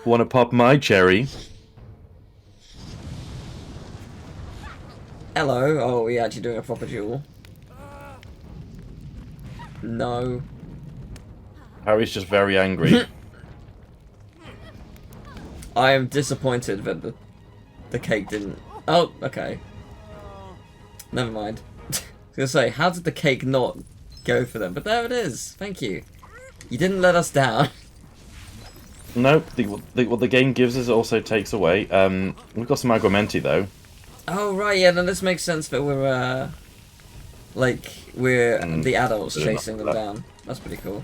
Want to pop my cherry? Hello. Oh, we actually doing a proper duel. No. Harry's just very angry. I am disappointed that the cake didn't... Oh, okay. Never mind. I was gonna say, how did the cake not go for them? But there it is. Thank you. You didn't let us down. Nope. What the game gives us also takes away. We've got some Agramenti though. Oh right, yeah. Then this makes sense that we're we're the adults chasing them down. That's pretty cool.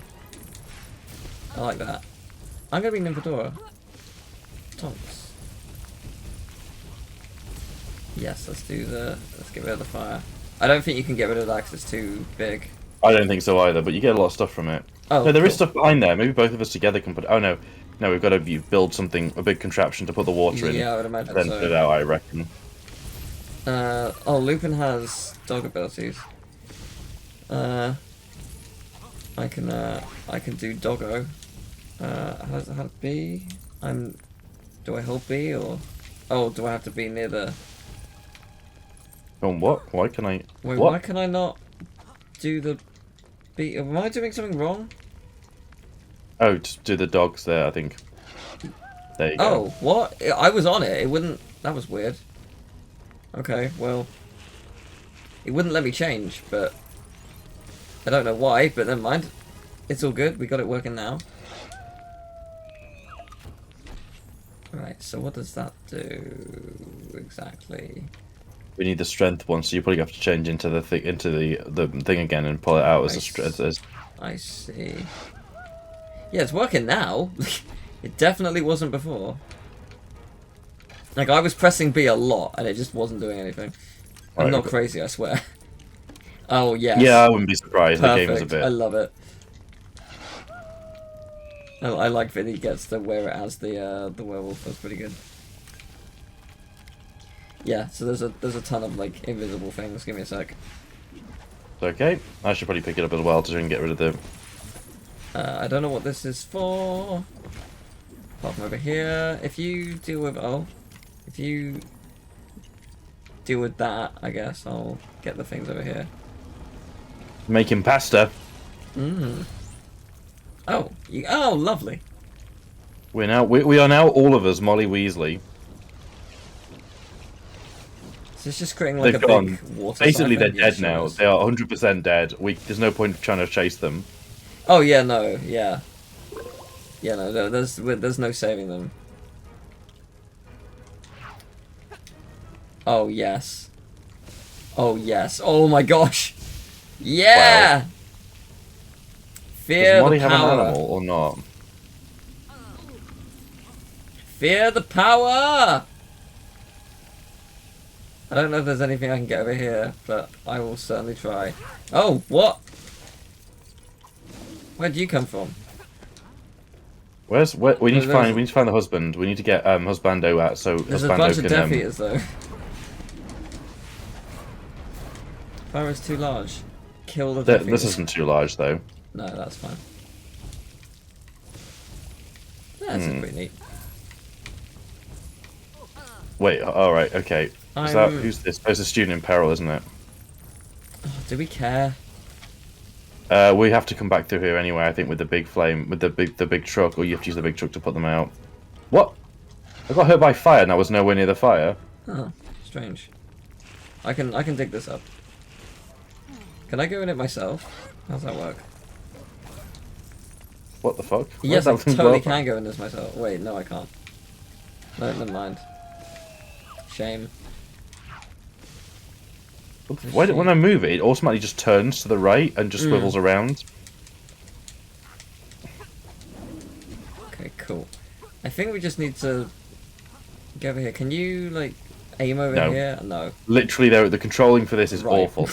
I like that. I'm gonna be Nymphadora. Tonks. Yes, let's get rid of the fire. I don't think you can get rid of that because it's too big. I don't think so either, but you get a lot of stuff from it. Oh, no, there cool. is stuff behind there. Maybe both of us together can put. Oh no, no, we've got to build something, a big contraption to put the water in. Yeah, I would imagine and then so. put it out, I reckon. Oh, Lupin has dog abilities. I can do doggo. How does it B? Do I hold B or? Oh, do I have to be near the? Oh, what? Why can I? Wait, what? why can I not do the B? Am I doing something wrong? Oh, just do the dogs there, I think. There you go. Oh, what? I was on it. It wouldn't. That was weird. Okay, well, it wouldn't let me change, but I don't know why. But never mind. It's all good. We got it working now. Right. So what does that do exactly? We need the strength one, so you probably have to change into the thing again and pull it out as a strength. I see. Yeah, it's working now. It definitely wasn't before. Like, I was pressing B a lot, and it just wasn't doing anything. I'm not crazy, I swear. Oh, yes. Yeah, I wouldn't be surprised. Perfect. The game is a bit... I love it. I like that he gets to wear it as the werewolf. That's pretty good. Yeah, so there's a ton of, like, invisible things. Give me a sec. Okay. I should probably pick it up as well to try and get rid of the... I don't know what this is for. Apart from over here. If you deal with... Oh. If you deal with that, I guess I'll get the things over here. Making pasta. Oh, oh, lovely. We are now all of us Molly Weasley. So it's just creating like They've a gone. big water. Basically, they're sign. Yeah, dead sure now. is. They are 100% dead. There's no point of trying to chase them. Oh yeah, no, yeah, yeah, no. There's no saving them. Oh yes. Oh yes. Oh my gosh. Yeah. Wow. Fear Does Molly the have an power. animal or not? Fear the power. I don't know if there's anything I can get over here, but I will certainly try. Oh, what? Where do you come from? We need to find the husband. We need to get Husbando out so There's Husbando a bunch of can. Death Eaters though. Fire is too large. Kill the Death This Eaters. isn't too large though. No, that's fine. Yeah, this is pretty neat. Wait. All right. Okay. Who's this? Oh, it's a student in peril, isn't it? Oh, do we care? We have to come back through here anyway. I think with the big flame, with the big truck, or you have to use the big truck to put them out. What? I got hurt by fire and I was nowhere near the fire. Oh, strange. I can dig this up. Can I go in it myself? How's that work? What the fuck? Yes, I Where's that thing totally blow up? can go in this myself. Wait, no, I can't. No, never mind. Shame. When I move it, it automatically just turns to the right and just swivels around. Okay, cool. I think we just need to go over here. Can you like aim over No. here? No. Literally, though, the controlling for this is Right. awful.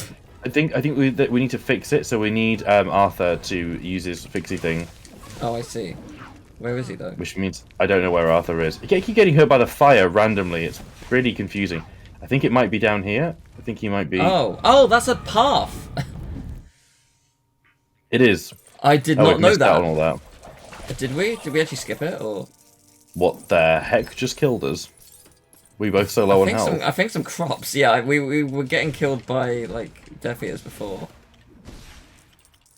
I think we need to fix it. So we need Arthur to use his fixie thing, Oh, I see. Where is he though? which means I don't know where Arthur is. I keep getting hurt by the fire randomly. It's really confusing. I think it might be down here. I think he might be. Oh, that's a path. It is. I did Oh, not we've know missed out on that. all that. Did we? Did we actually skip it or? What the heck just killed us? We both so low on health. I think some crops. Yeah, we were getting killed by like Death Eaters before.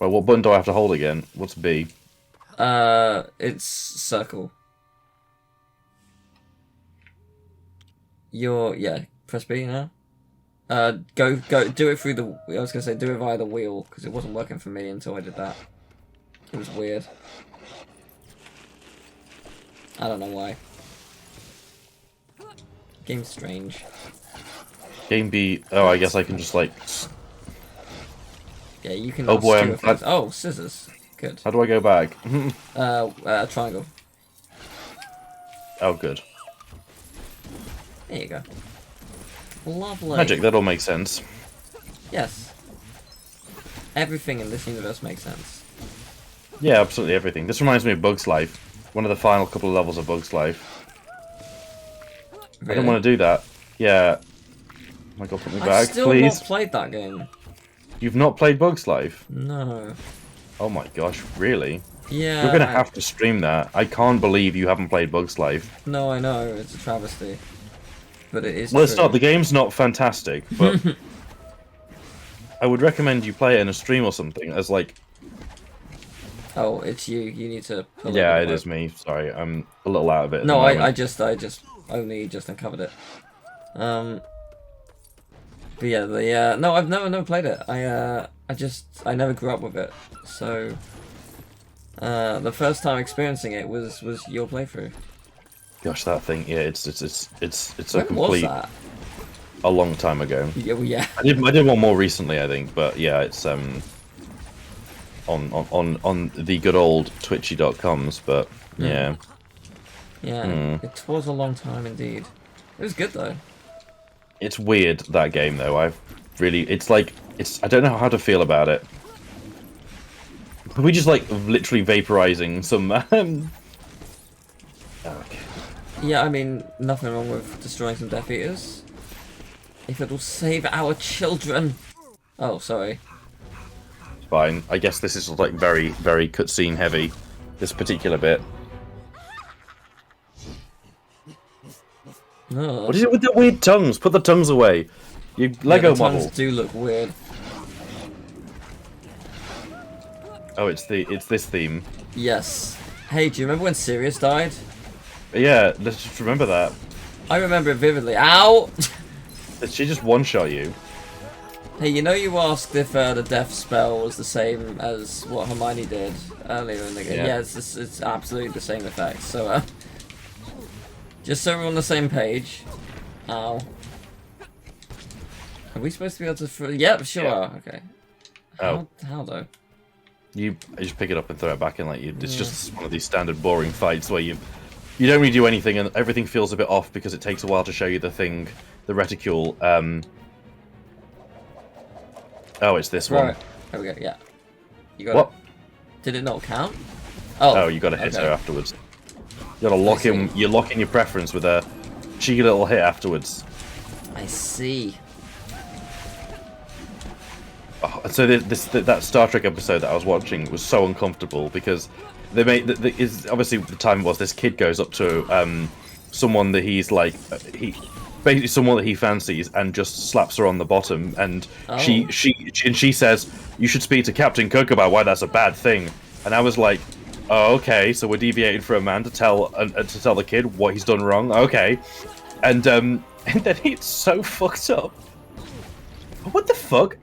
Well, what button do I have to hold again? What's B? It's circle. Press B now. Go, do it through the. I was gonna say do it via the wheel because it wasn't working for me until I did that. It was weird. I don't know why. Game's strange. Game B. Oh, I guess I can just like. Yeah, you can. Oh boy, Oh, scissors. Good. How do I go back? Triangle. Oh, good. There you go. Lovely. Magic. That all makes sense. Yes. Everything in this universe makes sense. Yeah, absolutely everything. This reminds me of Bug's Life. One of the final couple of levels of Bug's Life. Really? I don't want to do that. Yeah. Oh my god, put me back, I've still please. not played that game. You've not played Bug's Life? No. Oh my gosh, really? Yeah. You're gonna have to stream that. I can't believe you haven't played Bug's Life. No, I know. It's a travesty. But it is Well, true. it's not. The game's not fantastic, but I would recommend you play it in a stream or something as like... Oh, it's you. You need to... Yeah, it is me. Sorry, I'm a little out of it. No, I just only just uncovered it. But yeah, no, I've never played it. I never grew up with it. So, the first time experiencing it was your playthrough. Gosh, that thing. Yeah, it's a When complete. was that? A long time ago. Yeah, well, yeah. I did one more recently, I think, but yeah, it's on the good old twitchy.coms, but yeah. Yeah, it was a long time indeed. It was good though. It's weird, that game though. I don't know how to feel about it. We just like literally vaporizing some okay. Yeah, I mean, nothing wrong with destroying some Death Eaters. If it'll save our children. Oh, sorry. It's fine. I guess this is like very, very cutscene heavy, this particular bit. Oh. What is it with the weird tongues? Put the tongues away. You Lego the tongues model. do look weird. Oh, it's this theme. Yes. Hey, do you remember when Sirius died? Yeah, let's just remember that. I remember it vividly. Ow! Did she just one-shot you? Hey, you know you asked if the death spell was the same as what Hermione did earlier in the game. Yeah, it's absolutely the same effect. So, just so we're on the same page. Ow. Are we supposed to be able to... Yep, sure. Yeah. Okay. Oh. How though? You just pick it up and throw it back in like you. It's just one of these standard boring fights where you don't really do anything and everything feels a bit off because it takes a while to show you the thing, the reticule. Oh, it's this one. There we go. Yeah. You got What? it. Did it not count? Oh, you got to hit her afterwards. You got to lock in. You lock in your preference with a cheeky little hit afterwards. I see. Oh, so that Star Trek episode that I was watching was so uncomfortable because they made obviously the time was this kid goes up to someone that he's like basically someone that he fancies and just slaps her on the bottom and she says you should speak to Captain Cook about why that's a bad thing, and I was like, oh, okay, so we're deviating for a man to tell the kid what he's done wrong, okay, and then it's so fucked up. What the fuck?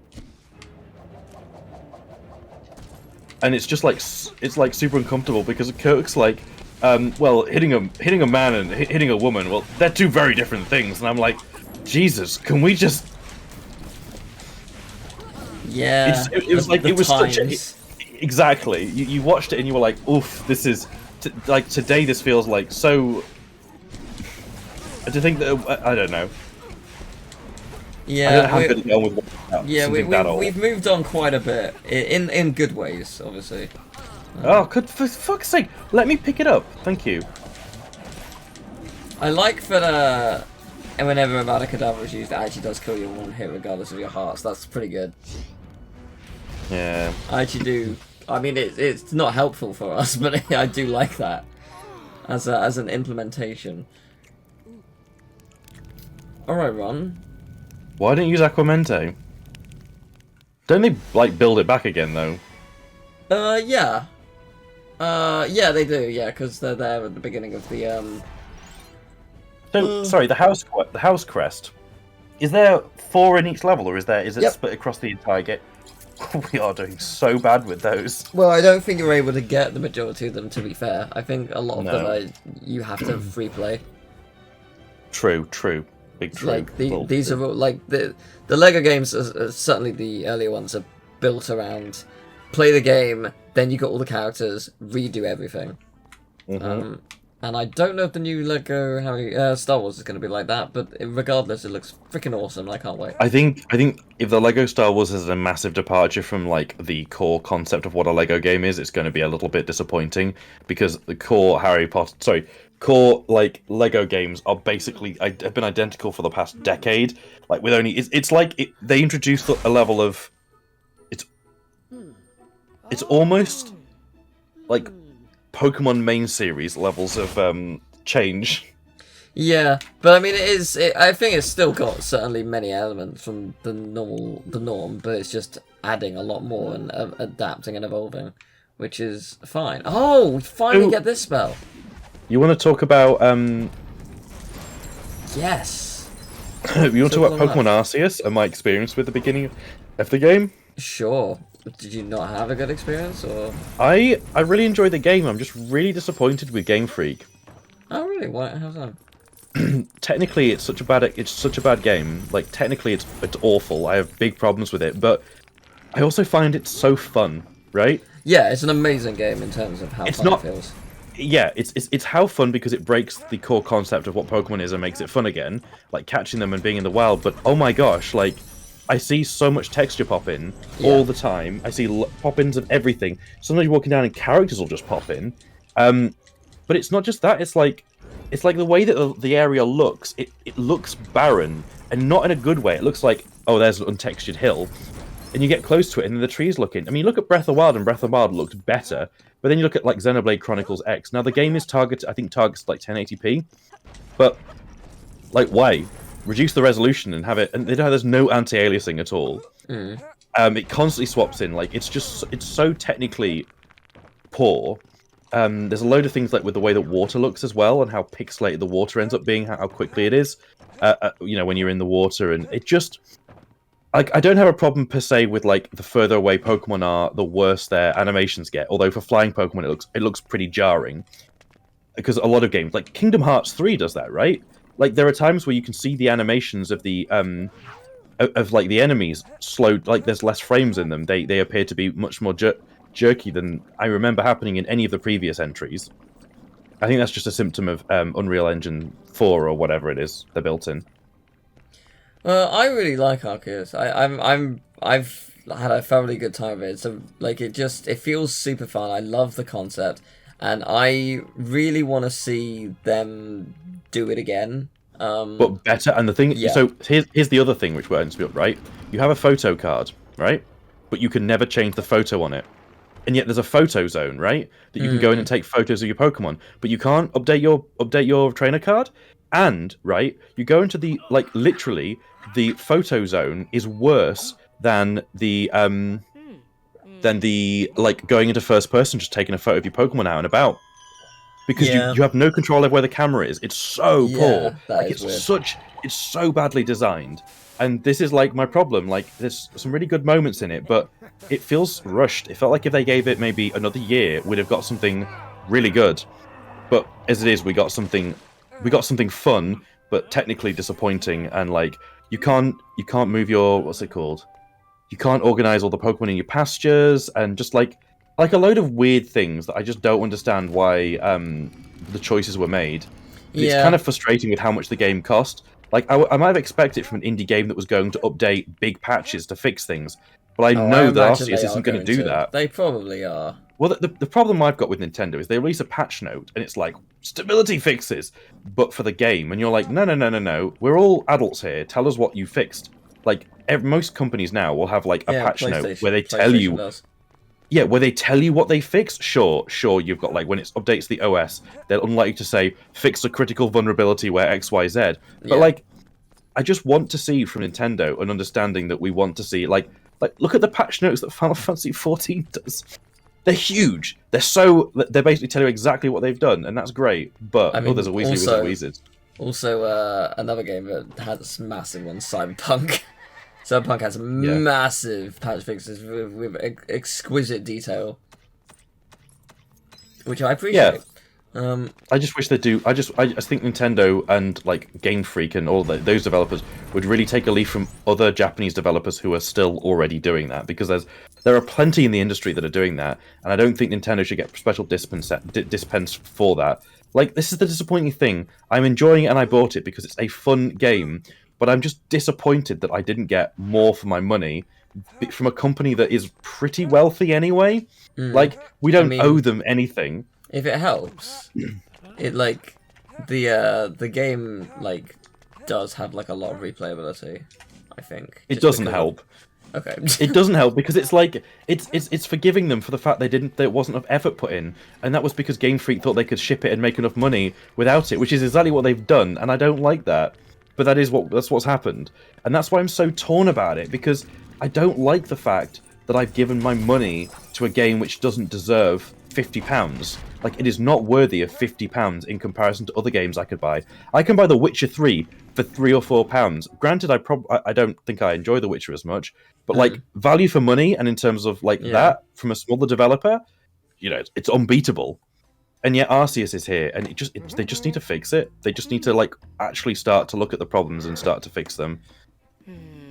And it's just like it's super uncomfortable because Kirk's like, well, hitting a man and hitting a woman, well, they're two very different things. And I'm like, Jesus, can we just? Yeah. It was like it was such a, exactly. You watched it and you were like, oof, this is like today. This feels like so. To think that I don't know. Yeah, I don't know how good to go with we've moved on quite a bit in good ways, obviously. Oh, for fuck's sake, let me pick it up. Thank you. I like that whenever a Avada Kedavra is used, it actually does kill you in one hit regardless of your hearts. That's pretty good. Yeah. I actually do. I mean, it's not helpful for us, but I do like that. as an implementation. All right, Ron. Why didn't you use Aquamente? Don't they like build it back again though? Yeah. Yeah, they do. Yeah, because they're there at the beginning of the So sorry, the house crest. Is there 4 in each level, or is it Yep. split across the entire game? We are doing so bad with those. Well, I don't think you're able to get the majority of them. To be fair, I think a lot of them you have to free play. True. Big true. Like these are all, like the Lego games, certainly the earlier ones, are built around play the game, then you got all the characters, redo everything. And I don't know if the new Lego Star Wars is going to be like that, but regardless, it looks freaking awesome. I can't wait. I think if the Lego Star Wars is a massive departure from like the core concept of what a Lego game is, it's going to be a little bit disappointing because the core like Lego games are basically have been identical for the past decade. Like with only it's like they introduced a level of it's almost like Pokemon main series levels of change. Yeah, but I mean, I think it's still got certainly many elements from the norm, but it's just adding a lot more and adapting and evolving, which is fine. Oh, we finally get this spell. You want to talk about Yes. you want to talk about Pokemon Arceus and my experience with the beginning of the game? Sure. Did you not have a good experience, or? I really enjoyed the game. I'm just really disappointed with Game Freak. Oh really? Why? How's that? Technically, it's such a bad game. Like technically, it's awful. I have big problems with it, but I also find it so fun, right? Yeah, it's an amazing game in terms of how fun it feels. Yeah, it's how fun because it breaks the core concept of what Pokemon is and makes it fun again, like catching them and being in the wild. But oh my gosh, like I see so much texture pop in all the time. I see pop-ins of everything. Sometimes you're walking down and characters will just pop in. But it's not just that. It's like the way that the area looks. It looks barren and not in a good way. It looks like, oh, there's an untextured hill, and you get close to it and then the trees look in. I mean, look at Breath of the Wild, and Breath of the Wild looked better. But then you look at like Xenoblade Chronicles X. Now the game is targets like 1080p, but like why? Reduce the resolution and have it, and there's no anti-aliasing at all. It constantly swaps in. Like it's so technically poor. There's a load of things like with the way that water looks as well, and how pixelated the water ends up being, how quickly it is. You know, when you're in the water, and it just like I don't have a problem per se with like the further away Pokemon are, the worse their animations get. Although for flying Pokemon, it looks pretty jarring because a lot of games like Kingdom Hearts 3 does that, right? Like there are times where you can see the animations of the like the enemies slowed, like there's less frames in them. They appear to be much more jerky than I remember happening in any of the previous entries. I think that's just a symptom of Unreal Engine 4 or whatever it is they're built in. I really like Arceus. I've had a thoroughly good time with it. So like it feels super fun. I love the concept, and I really want to see them do it again. But better. And the thing, so here's the other thing which works, right? You have a photo card, right? But you can never change the photo on it. And yet there's a photo zone, right? That you can go in and take photos of your Pokemon, but you can't update your trainer card. And right, you go into the literally the photo zone is worse than the going into first person, just taking a photo of your Pokemon out and about, because you have no control over where the camera is. It's so poor. It's so badly designed. And this is like my problem. Like there's some really good moments in it, but it feels rushed. It felt like if they gave it maybe another year, we'd have got something really good. But as it is, we got something fun, but technically disappointing. And like you can't move your, what's it called? You can't organize all the Pokemon in your pastures, and just like a load of weird things that I just don't understand why the choices were made. It's kind of frustrating with how much the game cost. Like, I might have expected from an indie game that was going to update big patches to fix things, but I know that Arceus isn't going to do that. They probably are. Well, the problem I've got with Nintendo is they release a patch note, and it's like, stability fixes, but for the game, and you're like, no, we're all adults here, tell us what you fixed. Like, most companies now will have, like, a patch note where they tell you... Yeah, where they tell you what they fix, sure, you've got, like, when it updates the OS, they're unlikely to say, fix a critical vulnerability where X, Y, Z. But, like, I just want to see from Nintendo an understanding that we want to see, like, look at the patch notes that Final Fantasy XIV does. They're huge. They're basically telling you exactly what they've done, and that's great. But, there's a Weasley with Wizards. Also, another game that has massive ones, Cyberpunk. Cyberpunk has massive patch fixes with exquisite detail, which I appreciate. I just wish they do. I just think Nintendo and like Game Freak and all those developers would really take a leaf from other Japanese developers who are still already doing that, because there are plenty in the industry that are doing that, and I don't think Nintendo should get special dispense for that. Like, this is the disappointing thing. I'm enjoying it and I bought it because it's a fun game, but I'm just disappointed that I didn't get more for my money from a company that is pretty wealthy anyway. Like, we don't owe them anything. If it helps, it like the game like does have like a lot of replayability. I think it doesn't help. Okay, it doesn't help because it's like it's forgiving them for the fact there wasn't enough effort put in, and that was because Game Freak thought they could ship it and make enough money without it, which is exactly what they've done, and I don't like that. But that's what's happened, and that's why I'm so torn about it, because I don't like the fact that I've given my money to a game which doesn't deserve £50. Like, it is not worthy of £50 in comparison to other games I could buy. I can buy The Witcher 3 for £3 or £4. Granted, I don't think I enjoy The Witcher as much, but like value for money and in terms of like that from a smaller developer, it's unbeatable. And yet Arceus is here, and they just need to fix it. They just need to like actually start to look at the problems and start to fix them.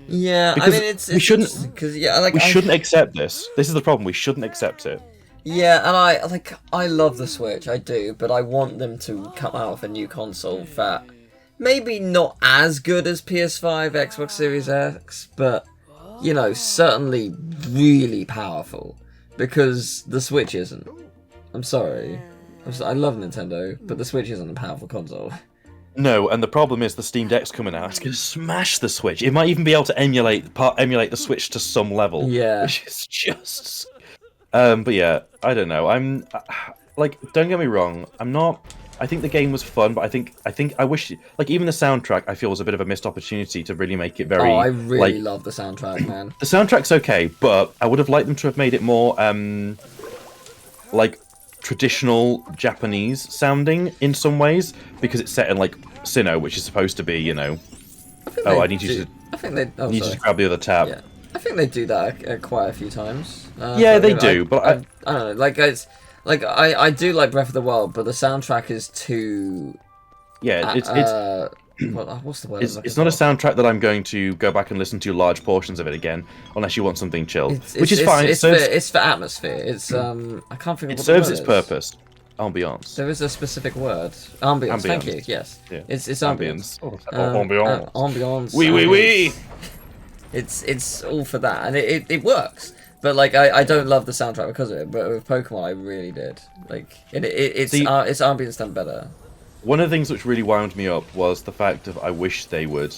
Yeah, because I mean we shouldn't accept this. This is the problem. We shouldn't accept it. Yeah, and I love the Switch, I do, but I want them to come out with a new console that maybe not as good as PS5, Xbox Series X, but certainly really powerful, because the Switch isn't. I'm sorry. I love Nintendo, but the Switch isn't a powerful console. No, and the problem is the Steam Deck's coming out. It's going to smash the Switch. It might even be able to emulate the Switch to some level. Yeah. Which is just... but yeah, I don't know. I'm... like, don't get me wrong. I'm not... I think the game was fun, but I wish... Like, even the soundtrack, I feel, was a bit of a missed opportunity to really make it very... Oh, I really love the soundtrack, man. The soundtrack's okay, but I would have liked them to have made it more, like, traditional Japanese sounding in some ways, because it's set in like Sinnoh, which is supposed to be, I need you to grab the other tab. Yeah, I think they do that quite a few times. Yeah, they do, but I don't know. Like I do like Breath of the Wild, but the soundtrack is too. Yeah, it's what's the word? It's not a soundtrack that I'm going to go back and listen to large portions of it again, unless you want something chill, which is fine. It's for atmosphere. It's I can't think of what it serves its purpose. Ambiance. There is a specific word. Ambience. Thank you. Yes. Yeah. It's ambience. Ambiance. Ambiance. Oui. It's all for that, and it works. But like I don't love the soundtrack because of it. But with Pokemon, I really did. Like it's ambience done better. One of the things which really wound me up was the fact of I wish they would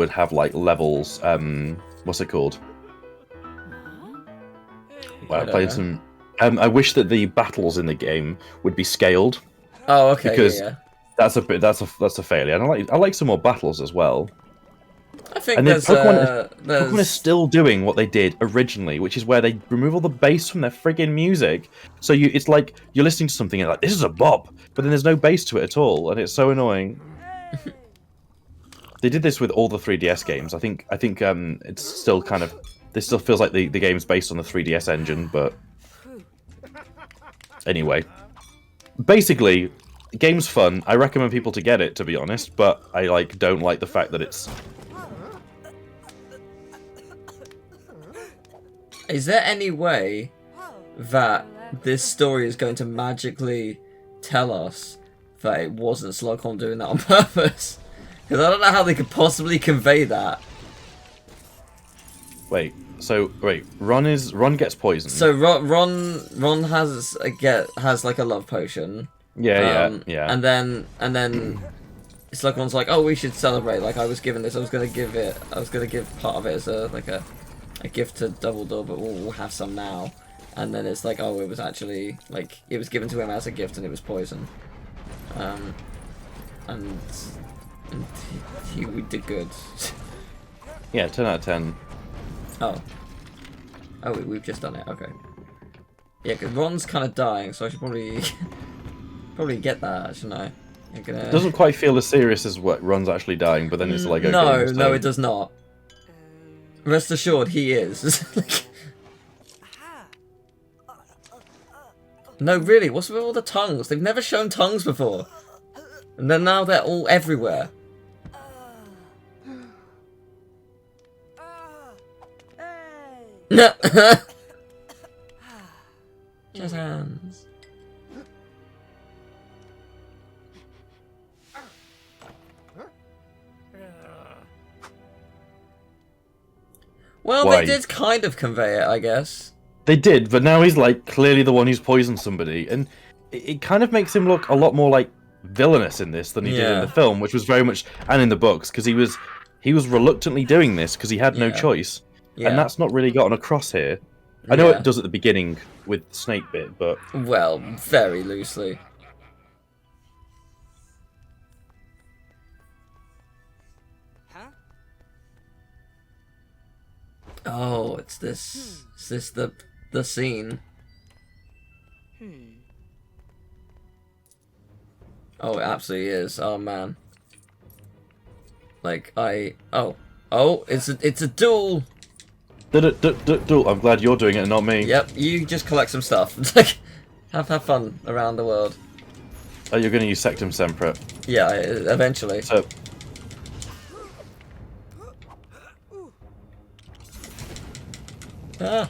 have like levels. What's it called? Well, I played some. I wish that the battles in the game would be scaled. Oh, okay. Because yeah. that's a failure. And I like some more battles as well. I think and there's Pokemon is still doing what they did originally, which is where they remove all the bass from their friggin' music. So it's like you're listening to something and you're like, this is a bop, but then there's no bass to it at all, and it's so annoying. They did this with all the 3DS games. I think it's still kind of this still feels like the game's based on the 3DS engine, but anyway. Basically, the game's fun. I recommend people to get it, to be honest, but I don't like the fact that it's... Is there any way that this story is going to magically tell us that it wasn't Slughorn doing that on purpose? Because I don't know how they could possibly convey that. Wait, Ron gets poisoned. So Ron has like a love potion. Yeah. And then Slughorn's like, oh, we should celebrate. Like I was given this, I was gonna give part of it as a a gift to Dumbledore, but we'll have some now. And then it's like, oh, it was actually, like, it was given to him as a gift and it was poison. And we did good. Yeah, 10 out of 10. Oh. Oh, we've just done it, okay. Yeah, because Ron's kind of dying, so I should probably probably get that, shouldn't I? It doesn't quite feel as serious as what Ron's actually dying, but then it's like, okay, no, it does not. Rest assured, he is. No, really, what's with all the tongues? They've never shown tongues before. And then now they're all everywhere. Just hands. Well, Why? they did kind of convey it, I guess. They did, but now he's like clearly the one who's poisoned somebody, and it kind of makes him look a lot more like villainous in this than he did in the film, which was very much, and in the books, because he was reluctantly doing this because he had no choice, and that's not really gotten across here. I know it does at the beginning with the snake bit, but well, very loosely. Oh, it's this. Is this the scene? Oh, it absolutely is. Oh man. Like oh, it's a duel. Duel. I'm glad you're doing it and not me. Yep, you just collect some stuff. have fun around the world. Oh, you're going to use Sectum Sempra. Yeah, eventually. So. Ah.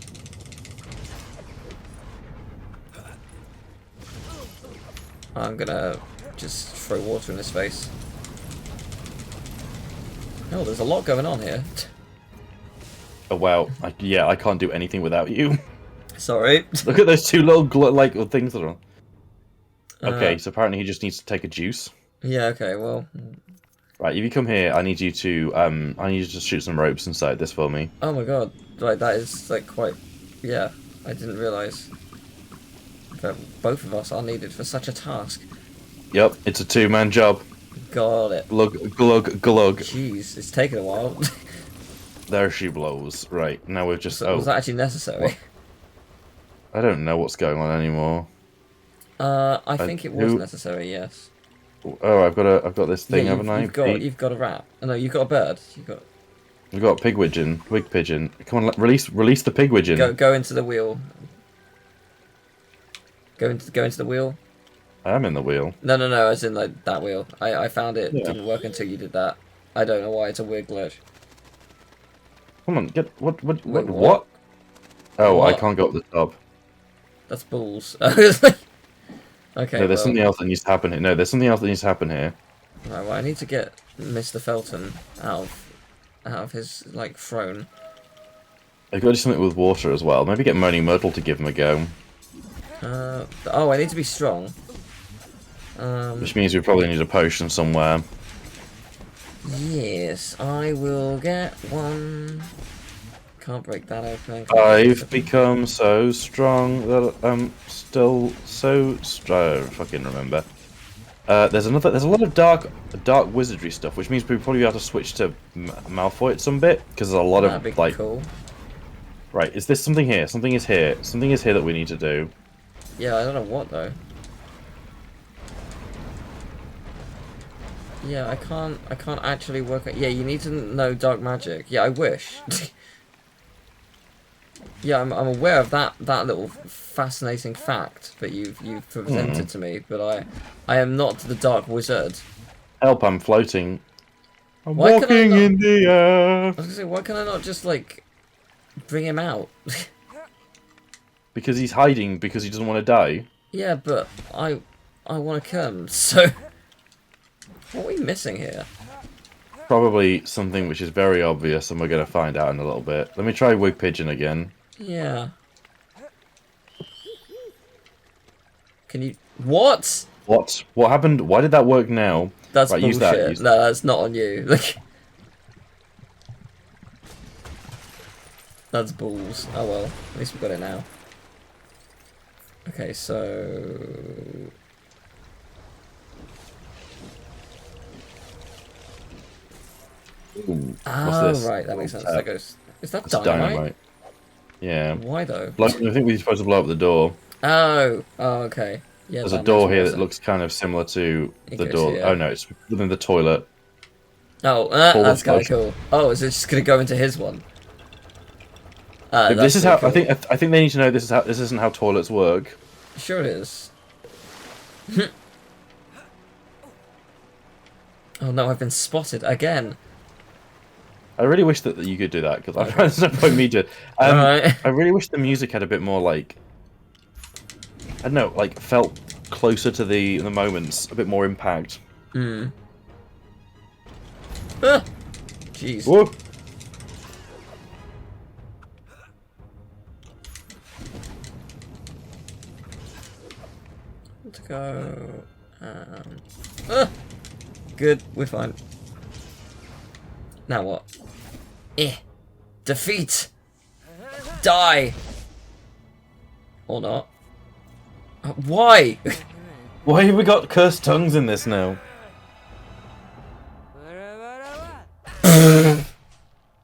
I'm gonna just throw water in his face. Oh, there's a lot going on here. Oh wow, I can't do anything without you. Sorry. Look at those two little things that are on. Okay, so apparently he just needs to take a juice. Yeah, okay, well. Right, if you come here, I need you to shoot some ropes inside this for me. Oh my god, like that is like quite, yeah, I didn't realise that both of us are needed for such a task. Yep, it's a two-man job. Got it. Glug, glug, glug. Jeez, it's taken a while. There she blows. Right, now we've just... Was that actually necessary? What? I don't know what's going on anymore. I think it was necessary, yes. Oh, I've got this thing, yeah, haven't I? You've got a rat. Oh, no, you've got a bird. We've got a wig pigeon. Come on, release the pigwidgeon. Go into the wheel. Go into the wheel. I am in the wheel. No, as in like that wheel. I found it didn't work until you did that. I don't know why, it's a weird glitch. Come on, get what? Wait, what? Oh, what? I can't go up the top. That's balls. Okay. No, there's something else that needs to happen here. No, there's something else that needs to happen here. Right, well, I need to get Mr. Felton out of his like throne. I've got to do something with water as well. Maybe get Moaning Myrtle to give him a go. Oh, I need to be strong. Which means we probably need a potion somewhere. Yes, I will get one. Can't break that open. I've become so strong that I'm still so strong. I don't fucking remember. There's a lot of dark wizardry stuff, which means we'll probably be able to switch to Malfoy at some bit because there's a lot of like. Cool. Right, is this something here? Something is here. Something is here that we need to do. Yeah, I don't know what though. Yeah, I can't actually work out. Yeah, you need to know dark magic. Yeah, I wish. Yeah, I'm aware of that little fascinating fact that you've presented to me, but I am not the dark wizard. Help! I'm floating. I'm walking in the air. I was gonna say, why can I not just like bring him out? Because he's hiding because he doesn't want to die. Yeah, but I want to kill him. So what are we missing here? Probably something which is very obvious, and we're gonna find out in a little bit. Let me try Wig Pigeon again. Yeah. Can you... What? What? What happened? Why did that work now? That's right, bullshit. Use that. No, that's not on you. That's balls. Oh well, at least we got it now. Okay, so... Ooh, oh, what's this? right, that makes sense. That goes... Is that It's dynamite? Yeah. Why though? I think we're supposed to blow up the door. Oh, okay. Yeah, There's a that door makes here more that sense. looks kind of similar to It the goes door. here. Oh no, it's within the toilet. Oh, Forward that's kind of slash. cool. Oh, is it just gonna go into his one? This is how cool. I think they need to know this isn't how toilets work. Sure it is. Oh no, I've been spotted again. I really wish that you could do that because there's no point me doing. Alright. I really wish the music had a bit more like, I don't know, like felt closer to the moments, a bit more impact. Hmm. Ah! Jeez. Whoa. Let's go. Ah! Good, we're fine. Now what? Defeat! Die! Or not. Why? Why have we got cursed tongues in this now?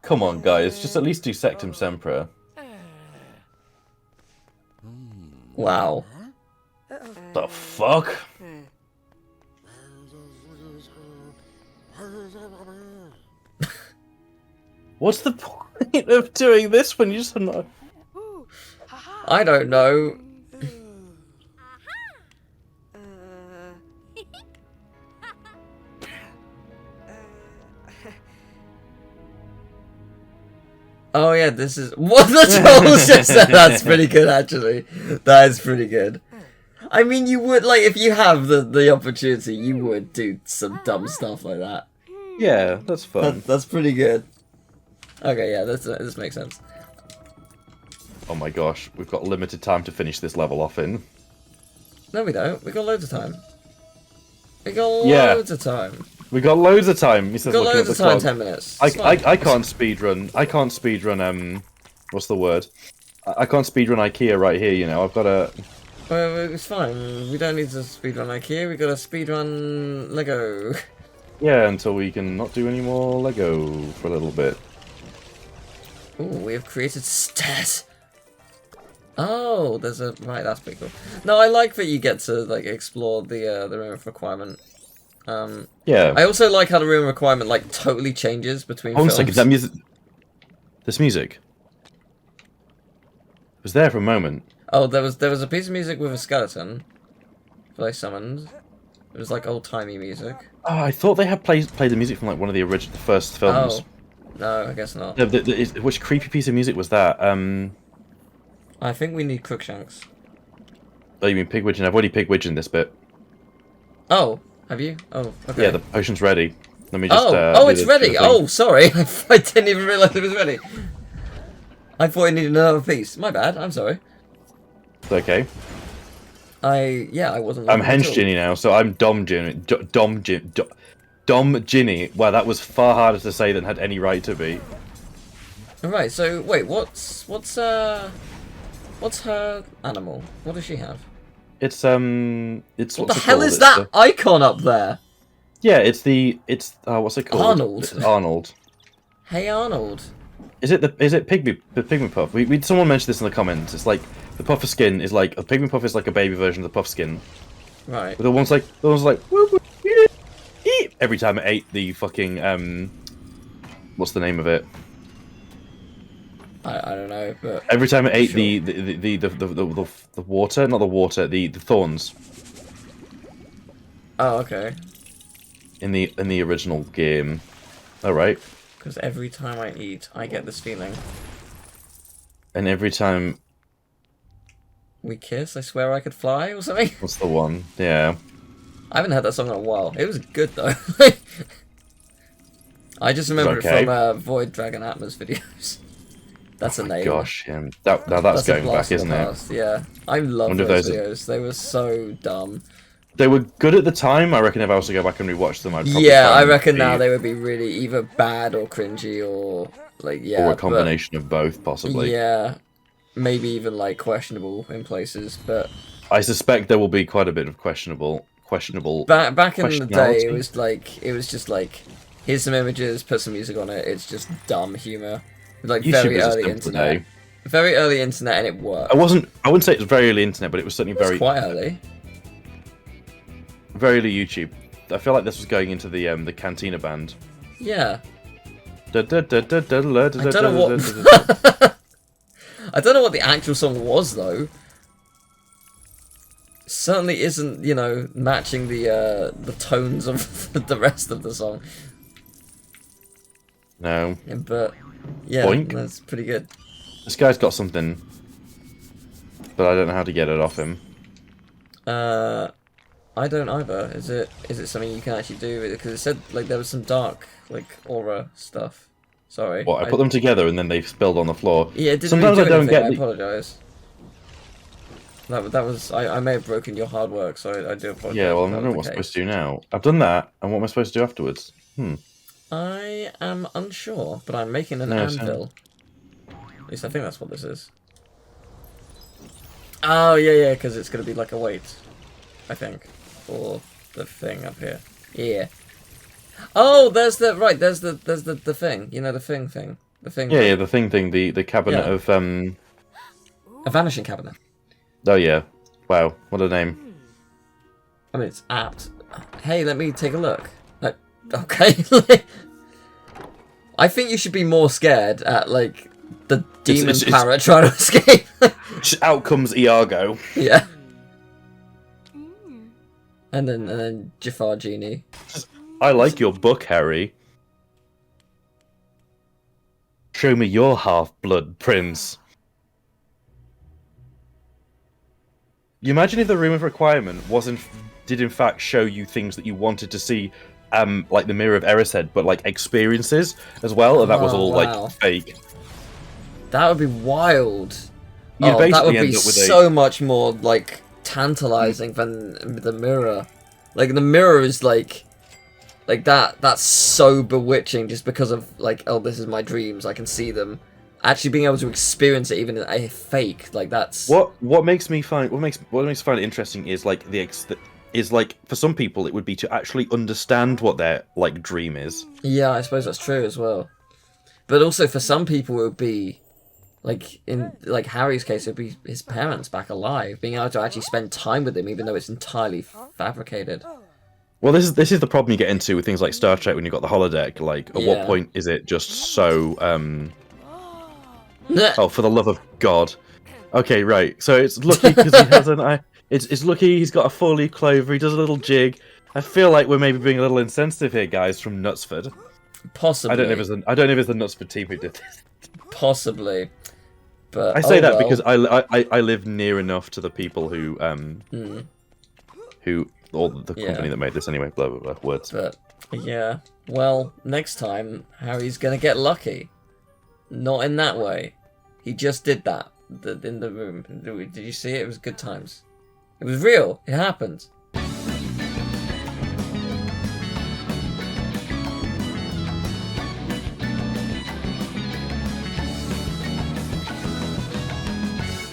Come on, guys, just at least do Sectum Sempra. Wow. The fuck? What's the point of doing this when you just know? I don't know. Oh yeah, this is what the trolls just said. That's pretty good, actually. That is pretty good. I mean, you would like if you have the opportunity, you would do some dumb stuff like that. Yeah, that's fun. That's pretty good. Okay, yeah, this makes sense. Oh my gosh, we've got limited time to finish this level off in. No, we don't. We got loads of time. We got loads of time. We got loads of time. He says, We got looking loads at of the time. clock. 10 minutes. I can't speedrun. I can't speedrun. What's the word? I can't speedrun IKEA right here. You know, I've got to. Well, it's fine. We don't need to speedrun IKEA. We got to speedrun Lego. Yeah, until we can not do any more Lego for a little bit. Ooh, we have created stairs. Oh, there's a right. That's pretty cool. No, I like that you get to like explore the room of requirement. Yeah. I also like how the room of requirement like totally changes between. Hold on a films. second. That music. This music was there for a moment. Oh, there was a piece of music with a skeleton that I summoned. It was like old-timey music. Oh, I thought they had played the music from like one of the first films. Oh, no, I guess not. Which creepy piece of music was that? I think we need Crookshanks. Oh, you mean Pigwidgeon? I've already Pigwidgeon this bit. Oh, have you? Oh, okay. Yeah, the potion's ready. Let me just. Oh, do it's the ready. thing. Oh, sorry, I didn't even realise it was ready. I thought it needed another piece. My bad. I'm sorry. It's okay. I wasn't. I'm looking at Hench all. Ginny now, so I'm Dom Ginny. Dom Ginny. Wow, that was far harder to say than had any right to be. Alright, so wait, what's her animal? What does she have? It's What what's the it hell called? is that icon up there? Yeah, it's what's it called? Arnold. It's Arnold. Hey Arnold. Is it Pygmy Puff? Someone mentioned this in the comments. It's like the puffer skin is like a Pygmy Puff is like a baby version of the puff skin. Right. But the one's like woo, woo, ee, ee, every time it ate the fucking what's the name of it? I don't know, but Every time it ate Sure. the water, not the water, the thorns oh okay. in the original game. All right. Because every time I eat, I get this feeling. And every time, We kiss, I swear I could fly, or something. what's the one? Yeah. I haven't heard that song in a while. It was good though. I just remember Okay. it from Void Dragon Atmos videos. That's a name. Gosh, yeah. Now that's a going blast back, from isn't the it? past, yeah. I love Wonder if those those are- videos. They were so dumb. They were good at the time. I reckon if I was to go back and rewatch them, I'd probably Yeah, I find reckon the- now they would be really either bad or cringy or Like, yeah, or a combination of both, possibly. Yeah, maybe even like questionable in places, but I suspect there will be quite a bit of questionable. Back in the day, questionality. it was just like, here's some images, put some music on it. It's just dumb humor, like YouTube very was a early simpler internet, day. very early internet, and it worked. I wouldn't say it was very early internet, but it was certainly It's quite early. very early YouTube. I feel like this was going into the Cantina band. Yeah. I I don't know what. I don't know what the actual song was though. Certainly isn't, you know, matching the tones of the rest of the song. No. But yeah, Boink. that's pretty good. This guy's got something, but I don't know how to get it off him. I don't either. Is it something you can actually do? Because it said like there was some dark like aura stuff. Sorry. What, I put them together and then they spilled on the floor. Yeah, it didn't Sometimes really do I don't anything. get I apologise. That was I may have broken your hard work, so I do apologise. Yeah, well, I don't know what I'm supposed to do now. I've done that, and what am I supposed to do afterwards? I am unsure, but I'm making an anvil. At least I think that's what this is. Oh yeah, because it's gonna be like a weight, I think, for the thing up here. Yeah. Oh, there's the thing. You know, the thing. The thing. Yeah, the thing, the cabinet of a vanishing cabinet. Oh yeah, wow, what a name. I mean, it's apt. Hey, let me take a look. Okay. I think you should be more scared at like the demon parrot trying to escape. Out comes Iago. Yeah. And then Jafar Genie. I like your book, Harry. Show me your half-blood, Prince. You imagine if the room of requirement did in fact show you things that you wanted to see, like the Mirror of Erised, but like experiences as well, and that was all like fake. That would be wild. You'd that would basically be end up with so much more like tantalizing than the mirror. Like the mirror is like that. That's so bewitching just because of like, oh, this is my dreams. I can see them. Actually being able to experience it even in a fake, like that's what makes me find it interesting is like is like for some people it would be to actually understand what their like dream is. Yeah, I suppose that's true as well. But also for some people it would be like in like Harry's case, it would be his parents back alive, being able to actually spend time with him even though it's entirely fabricated. Well, this is the problem you get into with things like Star Trek when you've got the holodeck. Like, at what point is it just so oh, for the love of God. Okay, right. So it's lucky because he has an eye. It's lucky he's got a 4-leaf clover. He does a little jig. I feel like we're maybe being a little insensitive here, guys, from Knutsford. Possibly. I don't know if it's the Knutsford team who did this. Possibly. But I say that because I live near enough to the people who or the company that made this anyway. Blah blah blah. Words. But yeah. Well, next time Harry's gonna get lucky. Not in that way. He just did that in the room. Did you see it? It was good times. It was real. It happened.